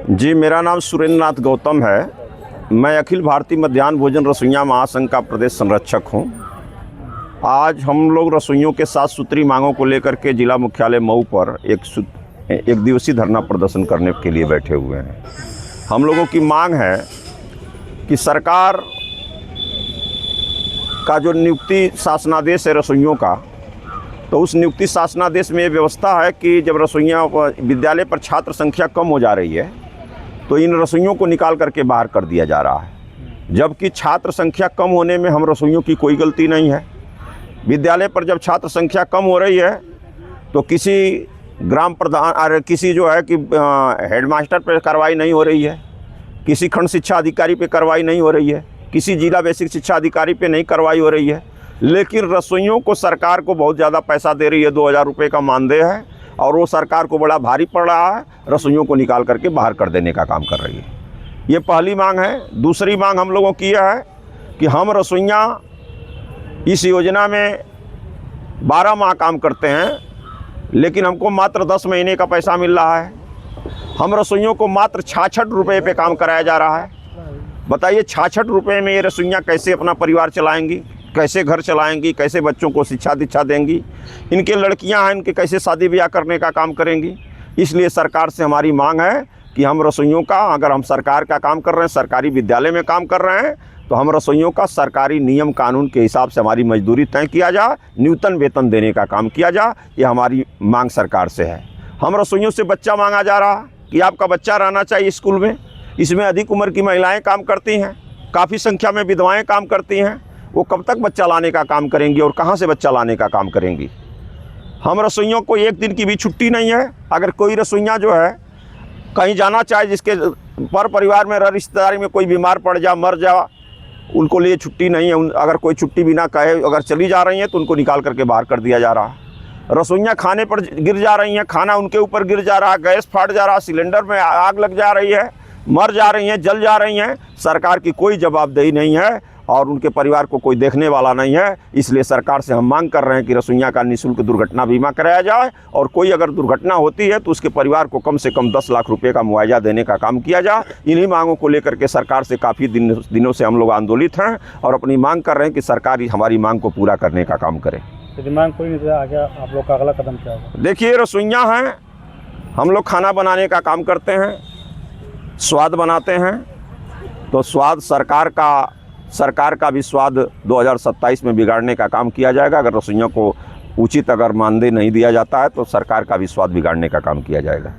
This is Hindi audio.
जी, मेरा नाम सुरेंद्र नाथ गौतम है। मैं अखिल भारतीय मध्याह्न भोजन रसोइया महासंघ का प्रदेश संरक्षक हूं। आज हम लोग रसोइयों के 7 सूत्री मांगों को लेकर के जिला मुख्यालय मऊ पर एक दिवसीय धरना प्रदर्शन करने के लिए बैठे हुए हैं। हम लोगों की मांग है कि सरकार का जो नियुक्ति शासनादेश है रसोइयों का, तो उस नियुक्ति शासनादेश में ये व्यवस्था है कि जब रसोइया विद्यालय पर छात्र संख्या कम हो जा रही है तो इन रसोइयों को निकाल करके बाहर कर दिया जा रहा है, जबकि छात्र संख्या कम होने में हम रसोइयों की कोई गलती नहीं है। विद्यालय पर जब छात्र संख्या कम हो रही है तो किसी ग्राम प्रधान और किसी जो है कि हेडमास्टर पर कार्रवाई नहीं हो रही है, किसी खंड शिक्षा अधिकारी पे कार्रवाई नहीं हो रही है, किसी जिला बेसिक शिक्षा अधिकारी पे नहीं कार्रवाई हो रही है, लेकिन रसोइयों को सरकार को बहुत ज़्यादा पैसा दे रही है। 2000 रुपये का मानदेय है और वो सरकार को बड़ा भारी पड़ रहा है, रसोइयों को निकाल करके बाहर कर देने का काम कर रही है। ये पहली मांग है। दूसरी मांग हम लोगों की यह है कि हम रसोइया इस योजना में 12 माह काम करते हैं, लेकिन हमको मात्र 10 महीने का पैसा मिल रहा है। हम रसोइयों को मात्र 66 रुपये पे काम कराया जा रहा है। बताइए 66 रुपये में ये रसोइयाँ कैसे अपना परिवार चलाएंगी, कैसे घर चलाएंगी, कैसे बच्चों को शिक्षा दीक्षा देंगी, इनके लड़कियां हैं, इनके कैसे शादी ब्याह करने का काम करेंगी। इसलिए सरकार से हमारी मांग है कि हम रसोइयों का, अगर हम सरकार का काम कर रहे हैं, सरकारी विद्यालय में काम कर रहे हैं, तो हम रसोइयों का सरकारी नियम कानून के हिसाब से हमारी मजदूरी तय किया जाए, न्यूनतम वेतन देने का काम किया जाए। ये हमारी मांग सरकार से है। हम रसोइयों से बच्चा मांगा जा रहा कि आपका बच्चा रहना चाहिए स्कूल में। इसमें अधिक उम्र की महिलाएं काम करती हैं, काफ़ी संख्या में विधवाएं काम करती हैं। वो कब तक बच्चा लाने का काम करेंगी और कहाँ से बच्चा लाने का काम करेंगी। हम रसोइयों को एक दिन की भी छुट्टी नहीं है। अगर कोई रसोइया जो है कहीं जाना चाहे, जिसके पर परिवार में रिश्तेदारी में कोई बीमार पड़ जा, मर जा, उनको लिए छुट्टी नहीं है। अगर कोई छुट्टी बिना कहे अगर चली जा रही हैं तो उनको निकाल करके बाहर कर दिया जा रहा है। रसोइयाँ खाने पर गिर जा रही हैं, खाना उनके ऊपर गिर जा रहा है, गैस फाट जा रहा है, सिलेंडर में आग लग जा रही है, मर जा रही हैं, जल जा रही हैं। सरकार की कोई जवाबदेही नहीं है और उनके परिवार को कोई देखने वाला नहीं है। इसलिए सरकार से हम मांग कर रहे हैं कि रसोइया का निःशुल्क दुर्घटना बीमा कराया जाए और कोई अगर दुर्घटना होती है तो उसके परिवार को कम से कम 10 लाख रुपए का मुआवजा देने का काम किया जाए। इन्हीं मांगों को लेकर के सरकार से काफ़ी दिनों से हम लोग आंदोलित हैं और अपनी मांग कर रहे हैं कि सरकार हमारी मांग को पूरा करने का काम करे। यदि मांग कोई नहीं आगे आप लोग का अगला कदम क्या होगा? देखिए, रसोइया हैं, हम लोग खाना बनाने का काम करते हैं, स्वाद बनाते हैं, तो स्वाद सरकार का भी स्वाद 2027 में बिगाड़ने का काम किया जाएगा। अगर रसोइयों को उचित अगर मानदेय नहीं दिया जाता है तो सरकार का भी स्वाद बिगाड़ने का काम किया जाएगा।